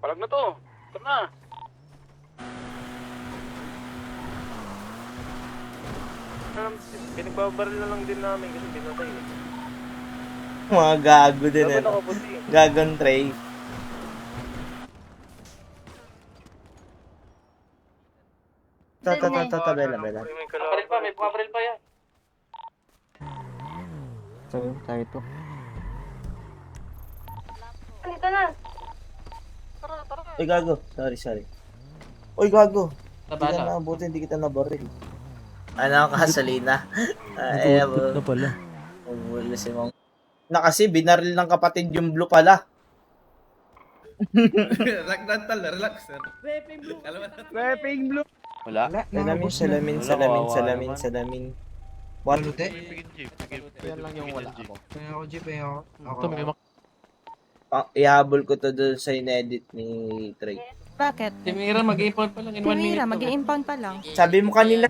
Palag na to. Ito na. Pinagbabaril na lang din namin kasi pinatay. Mga gago din eh. Gagon tray. Bela. May pabaril pa yan. Sabi mo tayo to. Dito na. Uy, gago. Sorry. Uy, gago. Hindi kita nabaril. Ano, kasalina? Ay, na pala. wala si Mong. Na kasi, binaril ng kapatid yung blue pala. Relax, sir. Rapping blue. Wala. Salamin. What? Yan lang yung wala ako. Kaya ako, Jeep, eh, ako. Ito, may Ihabol ko to doon sa inedit ni Trey. Bakit? Si Mira, mag-import pa lang in 1 minute. Mira, mag-i-impound pa lang. Sabi mo kanina.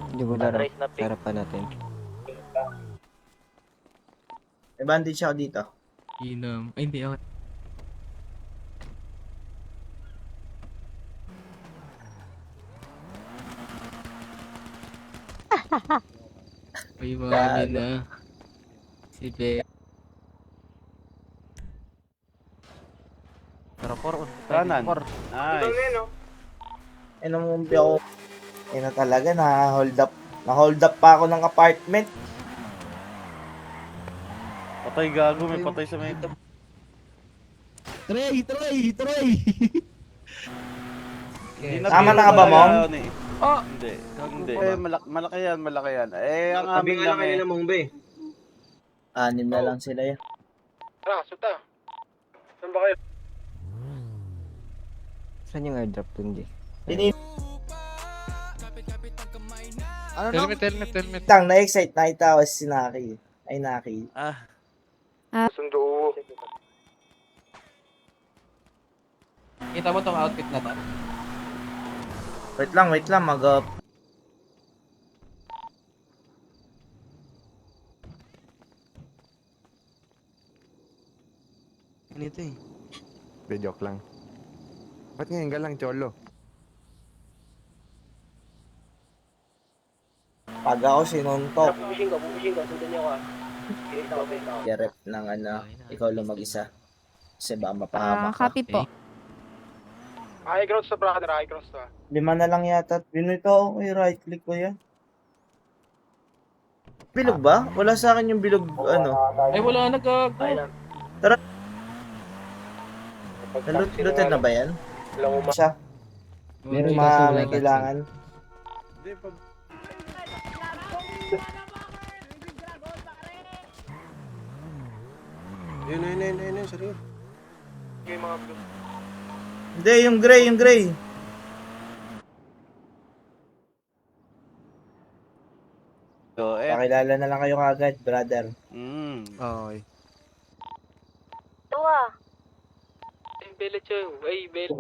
Hindi mo laro. Sarap pa natin. May bandage ako dito. Inam. Ay, hindi ako. Ay, mga na. Si Be. Kanan. Nice. Namumpi ako. Na talaga, na-hold up pa ako ng apartment. Patay gago, may patay sa may... Try! Tama na ka ba, Mom? Oh! Hindi. Malaki yan. Eh, ang amin lang eh. 6 na lang sila yan. Tara, suta. Saan ba kayo? Saan yung airdrop dun, G? Helmet. Lang, na-excite. Nakita ko si Naki. Ay, Naki. Sundo. Kita mo tong outfit na to? Wait lang. Ganito eh. De, joke lang. Ba't ngayon ka lang, Cholo? Pag ako sinuntok. Bubising ka. Sundan niyo ka. Yarep ng ikaw lang mag-isa. Kasi baka mapahamak ka. Copy po. High cross to, brother. High cross to. 5 na lang yata. Binito ako. Right click ko yan. Bilog ba? Wala sa akin yung bilog, Ay, wala nag-gago. Looted na ba yan? Siya. Meron May kailangan. Hindi, Yun, seryo. Okay, mga blue. Hindi, yung gray. So, Pakilala na lang kayo kagad, brother. Okay. Dua. Bella Chow. Ay, Bella.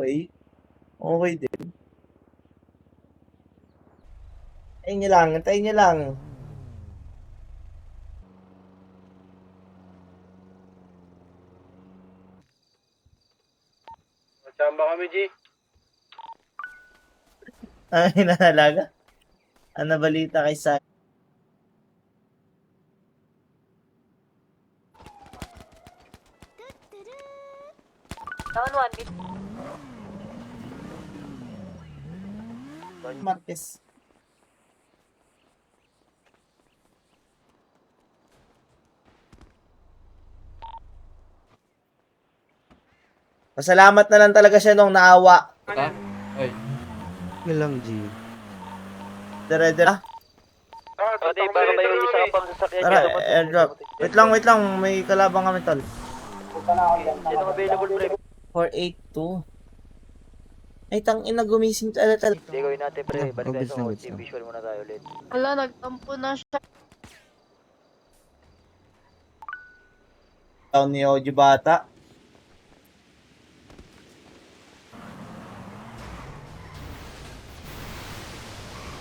Okay din. Antayin niyo lang. Magsamba kami, G. Ay, nanalaga. Ano balita kay Sa? Down one. Marquez. Pasalamat na lang talaga siya nung naawa. Ay. Yun lang, G. Dire-dire. Pati para tayo isa pang sasakyan. Tara, airdrop. Wait lang. May kalabang kami, tol. Sino available, pre? 482. Ay, tangina, gumising talaga. Hindi, gawin natin, pre. Balik tayo sa Obvious team na. visual muna tayo ulit. Wala, nagtampo na siya. Taon ni Oji Bata.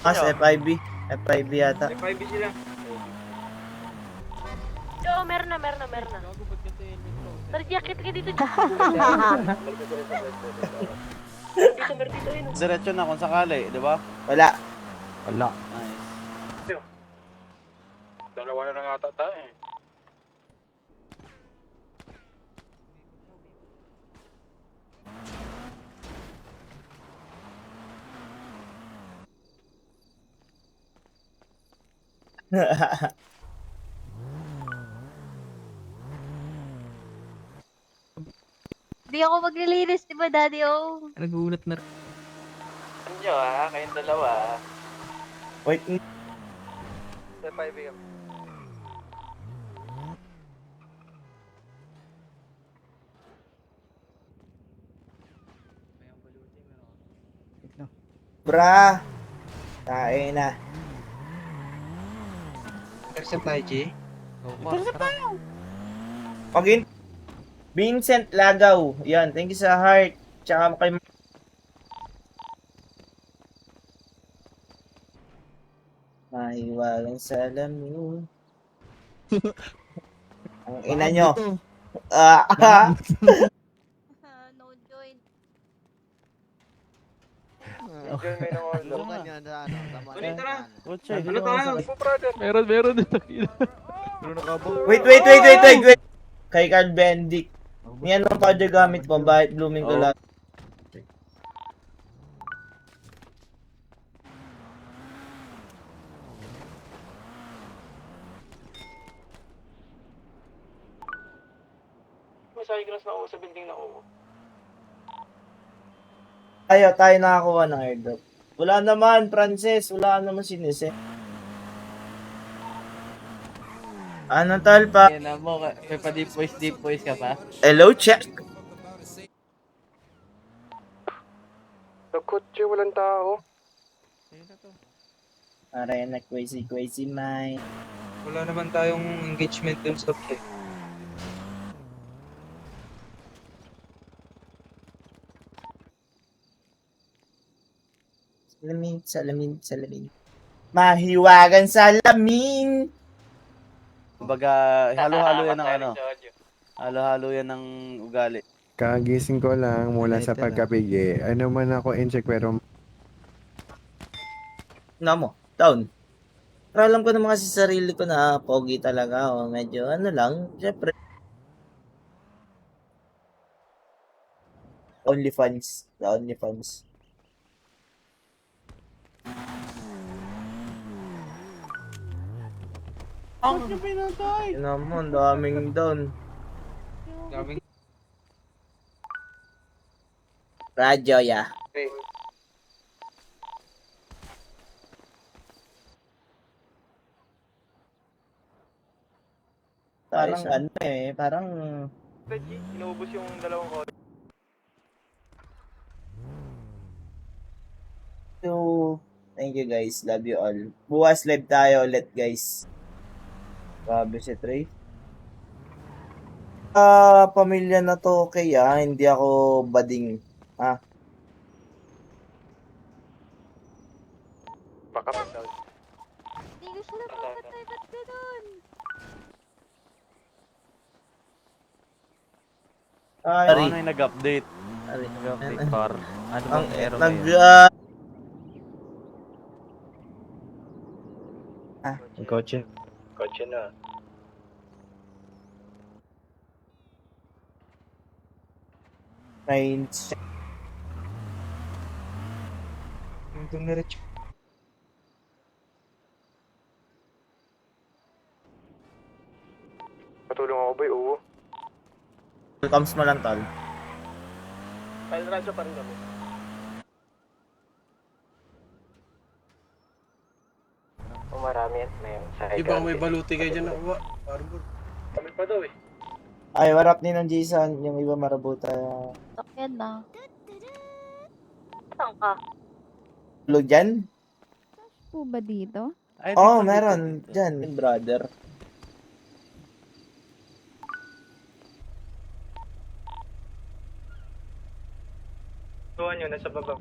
FIB. FIB yata. FIB sila. Oo, meron na. Tara, jacket ka dito. Diretso na kung sakali, di ba? Wala. Wala. Nice. Dalawa na lang ata tayo eh. Hindi ako maglilinis, di ba, Daddy? Oh. Nagulat na. Andiyo kayong dalawa. Wait, Sa 5 AM. bra. Tayo na. Pagin Vincent Lagaw. Yan, thank you sa heart. Tsaka kay mahiwagang salamin. Ang ina nyo. No join. Enjoy mo yung order. Kotse, ano tayo? Meron. Wait. Kay Carl Bendick. Yan ang powder gamit ko. Bakit blooming ko lang? Masaya glass na ako sa building na ako. Tayo nakakuha ng airdrop. Wala naman, Frances. Wala naman sinise. Ano tal pa? Yan na mo, may pa deep voice ka pa? Hello, check. Nagkotse, walang tao. Para yan na crazy mind. Wala naman tayong engagement dun sa play. Salamin. Mahiwagan salamin. Kumbaga, halo-halo yan ng ano. Halo-halo yan ng ugali. Kagising ko lang mula sa pagkapigi. Ano man ako in-check pero Mo, down. Pero alam ko naman kasi sa sarili ko na pogi talaga. O, medyo ano lang. Siyempre. OnlyFans. Ang pinatay! Yun naman, daming down. Daming Radyo, ya. Parang ano parang... Inuubos yung dalawang ko. So, thank you guys. Love you all. Bukas live tayo ulit guys. Grabe si Trey. Pamilya na to okay hindi ako bading. Baka pag Hindi ko sila papatay. Ba't ganun? Ano yung nag-update? Nag-update Car. Ano ang bang error nag Kotse na. range. yung dumiretso. Patulong ako ba? Oo. Comes mo lang tol. Kaya radyo pa rin kami. Kung marami yan, may sa Di ba may baluti kayo dyan nakuha? Kami pa daw eh. Ay, warap ni ng Jason. Yung iba marabuta. Sakyan na. Saan ka? Tulog dyan? Po ba dito? Ay, Oo, dito, meron. dito. Dyan, brother. Tuwan nyo, nasa baba.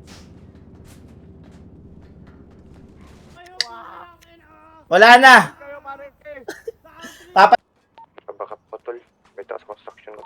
Wala na! Baka patol. May taas construction ko.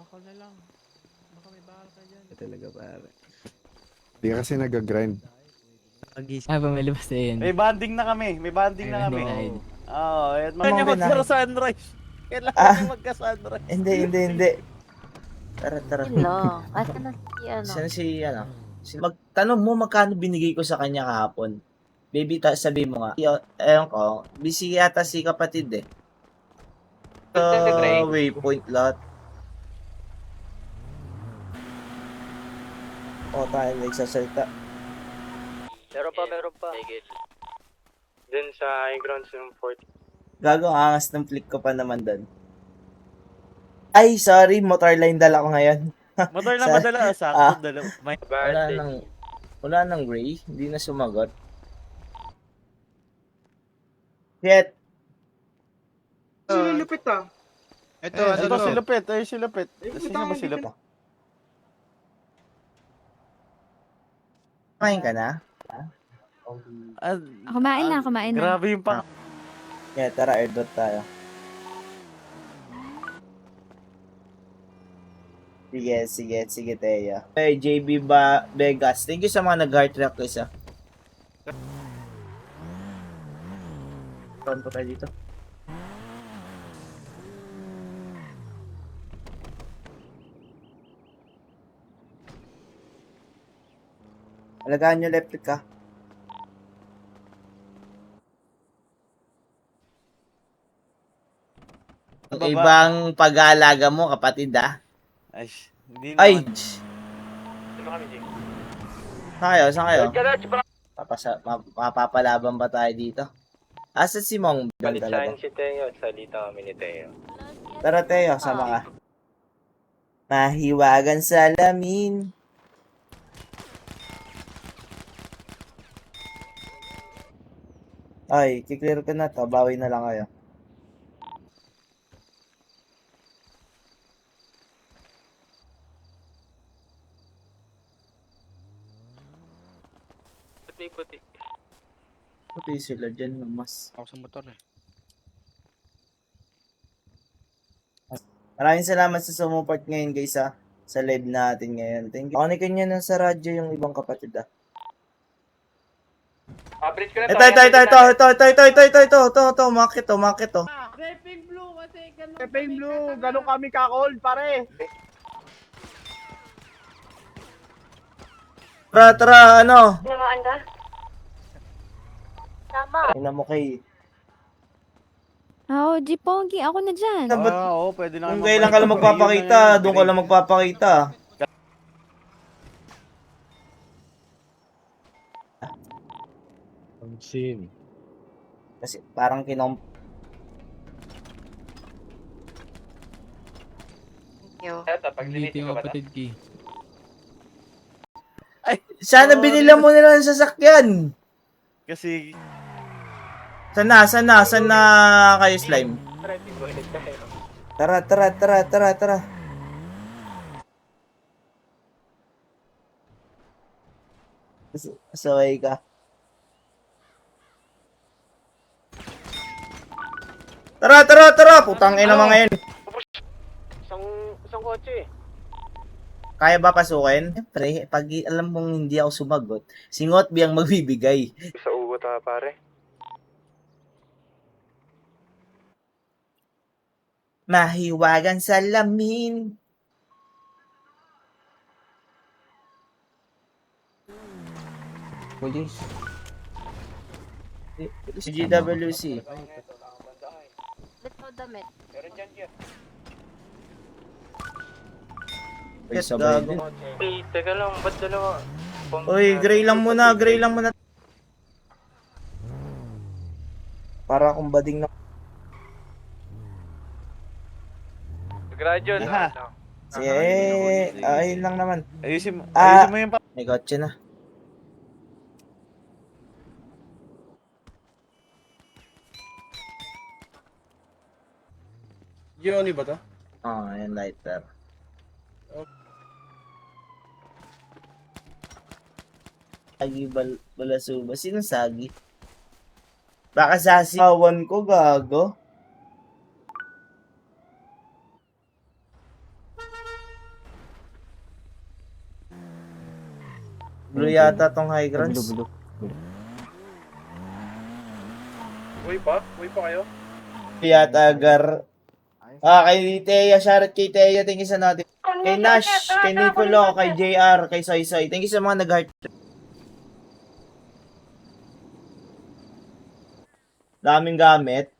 Bakal na lang. Baka may bakal ka dyan. Talaga pare. Di kasi nag-grind. Ay, pamilibas na yan. May banding na kami. May banding na kami. Oo, at Mamang mga maglaro binay. sunrise. Kailangan Ah. natin magka-sunrise. Hindi. Tara. Yun lang. Asa na si ano? Sino si, ano? Magtanong mo magkano binigay ko sa kanya kahapon. Baby, sabi mo nga. Ewan ko, busy yata si kapatid eh. Waypoint lot. O, tayo nagsasalita. Meron pa. Dun sa high grounds ng fort. Gago, ang angas ng flick ko pa naman doon. Ay, sorry, motor line dala ko ngayon. Motor lang Sa- madala. Ah. Sakto, dalawa. May Wala nang gray, hindi na sumagot. Yet, Lupit ah. Ito, Ito si Lupit. Ay, si Lupit. Sino ba si Lupit? kumain ka na? Ah, Kumain na. grabe yung pang... Yeah, tara, airdrop tayo. Sige, Teya. Hey, JB Vegas. Thank you sa mga nag-heart request, ah. Saan pa tayo dito? Alagaan nyo left click, ah. Ang Baba. ibang pag-aalaga mo, kapatid, ah. Ay, hindi Ay! naman. Sino kami, Jing? Saan kayo? Mapapalaban ba tayo dito? Asa si Mong Bang talaga? si Teo. Salita kami ni Teo. Tara Teo, sama ka. Mahiwagan sa lamin. Ay, kiklear ko na to. Bawi na lang kayo. Puti. Puti sila dyan, mas. Ako sa motor eh. Maraming salamat sa sumuport ngayon guys ha. Sa live natin ngayon. Thank you. Konikin nyo na sa radyo yung ibang kapatid ah. Bridge ko na Ito, umakit to. Pepeng Blue, ganun kami ka-cold, pare. Tara, ano? Namaan ka? Tama. Ina mo kay. Oo, Jipogi, ako na dyan. Oo, pwede na. Kung kailan ka lang magpapakita, doon ka lang magpapakita. Pansin. Kasi parang Dito yung kapatid ki. Sana binila mo nila ng sasakyan. Kasi, Sana kayo slime. Tara. Saway ka. Tara! Putang ina mga ngayon. Isang kotse eh. Kaya ba pasukin? Siyempre, pag alam mong hindi ako sumagot, singot biyang magbibigay. Sa ugot pare. Mahiwagan sa lamin. Police. Si GWC. Ba't mo damit? Yes, gago. Hey, teka lang, ba't dalawa? Uy, gray lang muna. Para akong bading na. Graduate. Ha? Sige, ayun lang naman. ayusin Ah. mo yung May kotse na. Johnny ba to? Ayan, lighter. Sagi Balasuba. Sino Sagi? Baka sasigawan ko, gago. yata tong high grounds. Uy pa kayo? Yata gar. Kay Teya, shoutout kay Teya, thank you sa natin. Kay Nash, kay Nicolo, kay JR, kay Soy Soy. Thank you sa mga nag-heart. Daming gamit.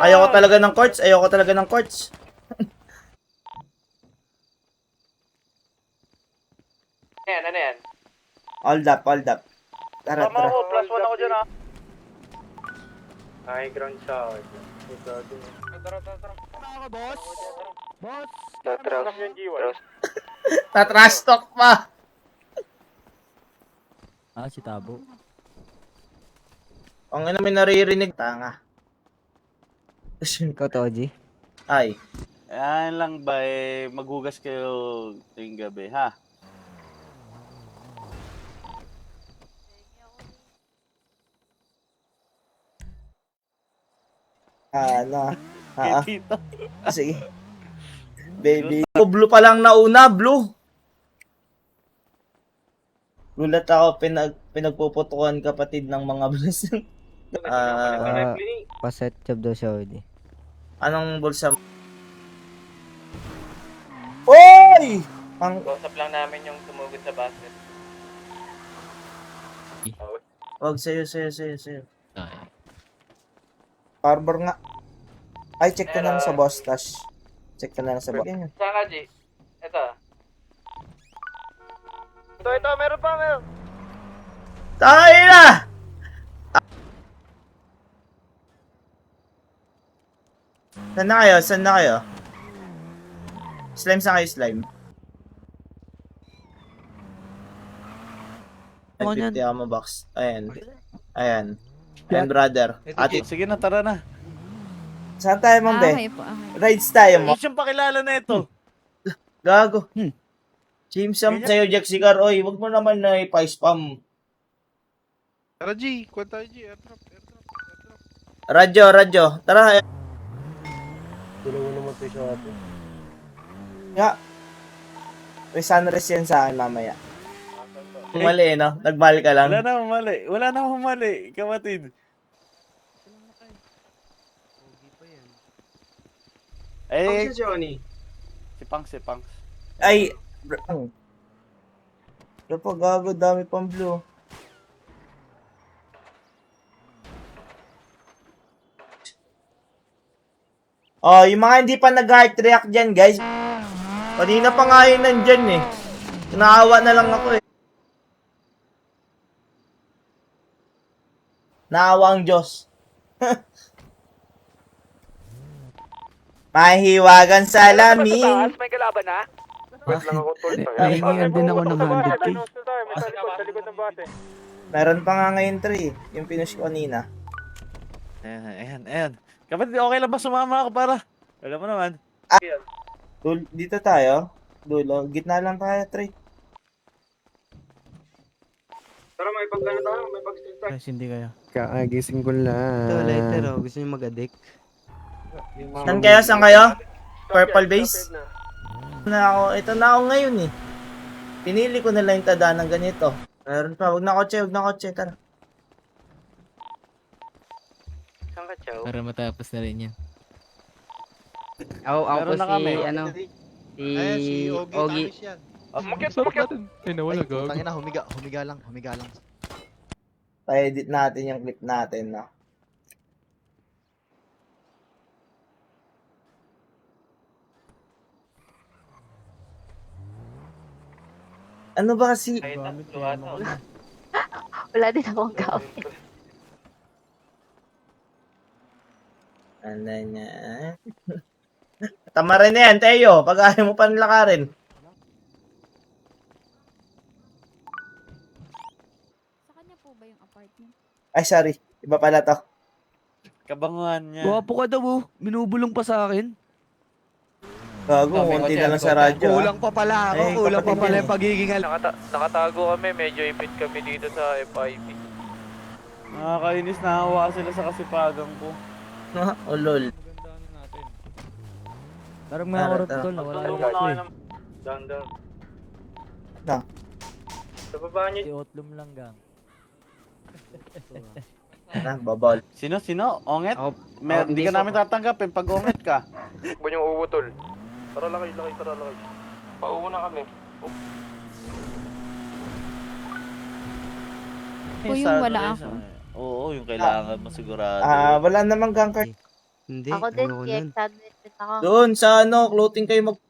Ayoko talaga ng courts. Ano yan? Hold up. Tara. Plus 1 ako dyan, ha? High ground sa akin. Tatrash talk pa. Si Tabo. Ang ina may naririnig. Tanga. Ikaw to, OG? Ay. Yan lang ba maghugas kayo tuwing gabi, ha? Ano? Kay tita. Sige. Baby. Blue pa lang nauna, blue. Gulat ako, pinagpuputukan kapatid ng mga blues. Paset job daw siya, OG. Anong bulsa mo? Oy! Kausap lang namin yung tumugod sa basket. Wag sa'yo. Harbor nga. Ay, check ka lang sa boss, Tash. Check ka lang sa boss. Saan ka, G? Ito, meron pa. Tayo na! Saan na kayo? Slime, saan kayo slime? 50 ammo box. Ayan, brother. Ate, Sige na, tara na. saan tayo, Ma'am Be? Okay po, okay. Rides tayo, mo. Hindi siyang pakilala na ito. Gago. James, sa'yo, Jack Cigar. Oy, wag mo naman na ipa-spam. Tara G, kwenta G, airdrop. Radyo. Tara. Tulungan naman tayo sa atin. Nga. May sunrise yan sa akin mamaya. Mali, no? Nagmahal ka lang. Wala na mali, kapatid. Ang si Johnny. Si Pangs. Ay, bro. Dapat gago, dami pang blue. Oh, yung mga hindi pa nag-heart react dyan, guys. Kanina pa nga yun nandyan eh. Naawa na lang ako eh. Naawa ang Diyos. Mahiwagan sa lamin. May kalaban na? Wait lang ako, tol. Nahingihan din ako ng 100k. Sa likod ng base. Meron pa nga ngayon 3. Yung pinush ko kanina. Ayan. Kapatid, okay lang ba sumama ako para? Alam mo naman. Dito tayo. Dulo. Gitna lang tayo, 3. Tara, may pagkano tayo, may pag-street tayo. Guys, hindi kayo. Kaagising ko lang. Ito, lighter, oh. Gusto niyo mag-addict? Saan kayo? Purple base? Ito na ako ngayon eh. Pinili ko na lang yung tada ng ganito. Meron pa. Huwag na kotse. Tara. Saan ka, Chow? Para matapos na rin yan. Ako Meron na kami. si Ogi. Ay, nawala gago. Tangina, humiga lang. Pa-edit natin yung clip natin, no? Ano ba kasi? Wala din akong gamit. Ano niya? Tama rin na yan, Teo. Pag ayaw mo pa nilakarin. Sa kanya po ba yung apartment? Ay, sorry. Iba pala to. Kabanguhan niya. Gwapo ka daw, oh. Minubulong pa sa akin. Gago, konti na lang sa radyo. Kulang pa pala ako. Ay, Kulang pa kapatid pala yan yung pagiging Nakatago kami, medyo ipit kami dito sa FIP. Nakakainis, nahawa sila sa kasipagan ko. Oh, lol. Parang Tara, mga tara. tol, nawala yung Tulungan ako ako eh. ng... Down. Na. Sa baba niyo. Si Otlum lang gang. Na, babal. Sino? Onget? Ako, Hindi ka namin tatanggapin pag onget ka. Ba yung uutol? Tara lakay. Pauuna kami. Po yung wala ako. Oo, yung kailangan mo sigurado. Wala namang gang card. Hindi, Ako din, ayoko si nun. Exadmin din ako. Doon sa ano, clothing kayo mag...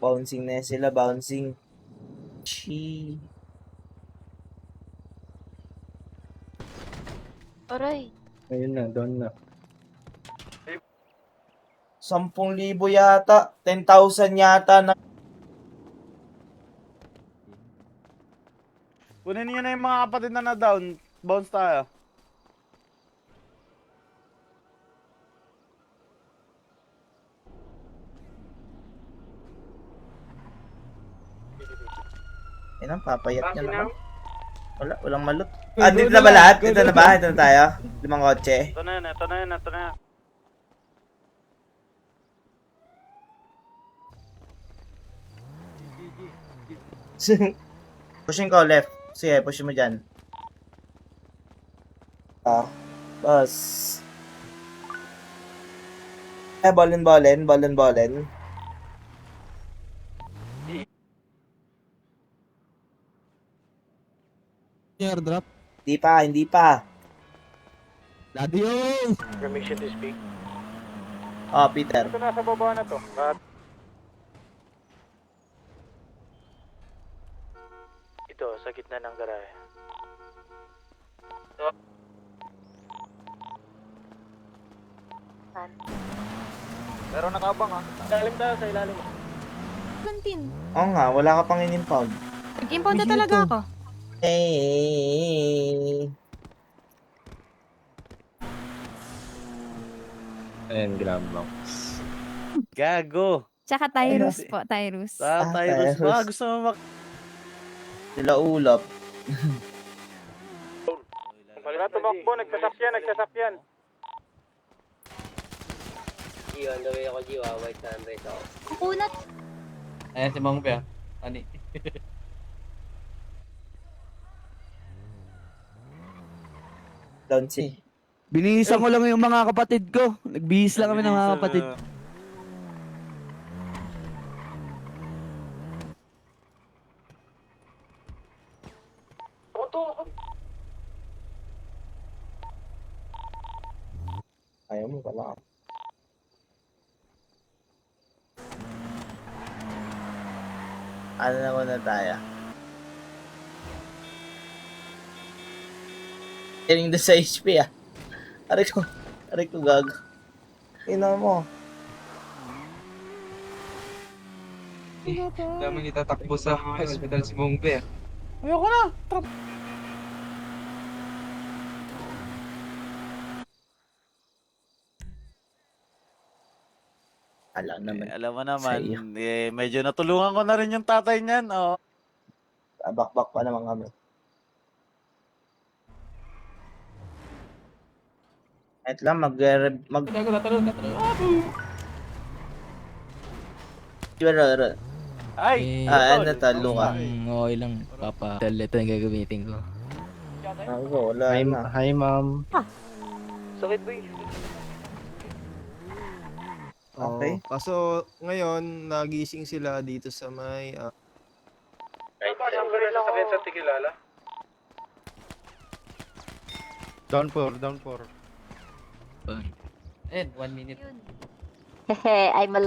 Bouncing na sila, bouncing. Chi. Aray. Ayun na, doon na. 10,000 yata. 10,000 yata na. Kunin niyo na yung mga kapatid na na-down. Bounce tayo. Yan ang papayat niya Base naman. na. Walang malot. Dito na ba lahat? Dito na ba? Dito na tayo? 5 kotse. Ito na yan. Pushing ko left. Sige, push mo dyan. Bus. Ballin. Airdrop. Hindi pa. Radio! Permission to speak. Peter. Ito nasa baba na to. Ito, sa gitna ng garahe. Pero nakabang ha. Ilalim tayo sa ilalim. 17. Oo nga, wala ka pang inimpound. Nag-impound na talaga ako. Hey. Ayan, grabang. Gago. Tsaka Tyrus po, Tyrus. Tyrus ba? Gusto mo Sila ulap. Wala tumakbo, nagsasakyan. Kukunat. Ayan si Mang Pea. Ani? Down si. Binihisan ko lang yung mga kapatid ko. Nagbihis lang kami ng mga kapatid. Ayaw mo pala. Ano naman na tayo? Hearing doon sa HP ah. Aray ko gag. Ina mo. Daming itatakbo sa hospital si Mang Pea. Ayoko na. Alam naman. Alam mo naman, Sa iyo. medyo natulungan ko na rin yung tatay niyan. Oh. Bakbak pa naman kami. Kahit lang Ay! ano talo ka? Okay lang, papa. Ito yung gagamitin ko. Ako, wala na. Hi, ma'am. Sakit ba yun? Okay. Kaso, ngayon, nagising sila dito sa may... Kahit isang baril lang sakit sa Tigilala. Down 4. And 1 minute. Hehe, ay mal...